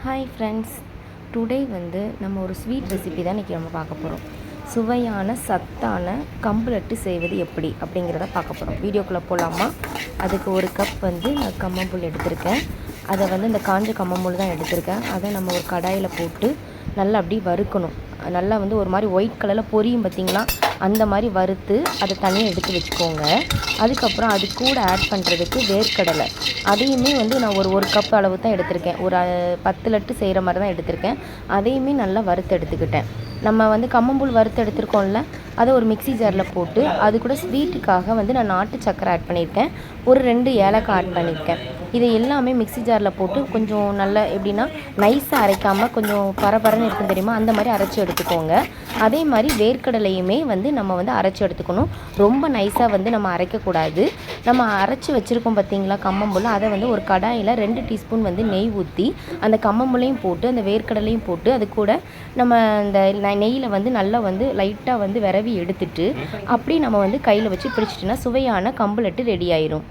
Hi friends, today நம்ம ஒரு sweet recipe தான் இன்றைக்கி நம்ம பார்க்க போகிறோம். சுவையான சத்தான கம்பு லட்டு செய்வது எப்படி அப்படிங்கிறத பார்க்க போகிறோம். வீடியோக்குள்ளே போகலாமா? அதுக்கு ஒரு கப் நான் கம்மம்புல் எடுத்திருக்கேன். அதை இந்த காஞ்ச கம்மம்புல் தான் எடுத்திருக்கேன். அதை நம்ம ஒரு கடாயில் போட்டு நல்லா அப்படி வறுக்கணும். நல்லா ஒரு மாதிரி ஒயிட் கலரில் பொரியும் பார்த்திங்களா, அந்த மாதிரி வறுத்து அதை தனியாக எடுத்து வச்சுக்கோங்க. அதுக்கப்புறம் அது கூட ஆட் பண்ணுறதுக்கு வேர்க்கடலை, அதையுமே நான் ஒரு கப் அளவு தான் எடுத்திருக்கேன். ஒரு 10 லட்டு செய்கிற மாதிரி தான் எடுத்திருக்கேன். அதையுமே நல்லா வறுத்து எடுத்துக்கிட்டேன். நம்ம கம்மம்புல் வறுத்து எடுத்துருக்கோம்ல, அதை ஒரு மிக்ஸி ஜாரில் போட்டு அது கூட ஸ்வீட்டுக்காக நான் நாட்டு சக்கரை ஆட் பண்ணியிருக்கேன். ஒரு 2 ஏலக்காய் ஆட் பண்ணியிருக்கேன். இதை எல்லாமே மிக்ஸி ஜாரில் போட்டு கொஞ்சம் நல்லா எப்படின்னா நைஸாக அரைக்காமல் கொஞ்சம் பரபரன்னு இருக்கும் தெரியுமா, அந்த மாதிரி அரைச்சி எடுத்துக்கோங்க. அதே மாதிரி வேர்க்கடலையுமே நம்ம அரைச்சி எடுத்துக்கணும். ரொம்ப நைஸாக நம்ம அரைக்கக்கூடாது. நம்ம அரைச்சி வச்சுருக்கோம் பார்த்திங்களா கம்மம்புல், அதை ஒரு கடாயில் 2 டீஸ்பூன் நெய் ஊற்றி அந்த கம்மம்புலையும் போட்டு அந்த வேர்க்கடலையும் போட்டு அது கூட நம்ம இந்த நெய்யில் நல்லா லைட்டாக விரவி எடுத்துட்டு அப்படி நம்ம கையில் வச்சு பிடிச்சிட்டோன்னா சுவையான கம்பு லட்டு ரெடி ஆயிரும்.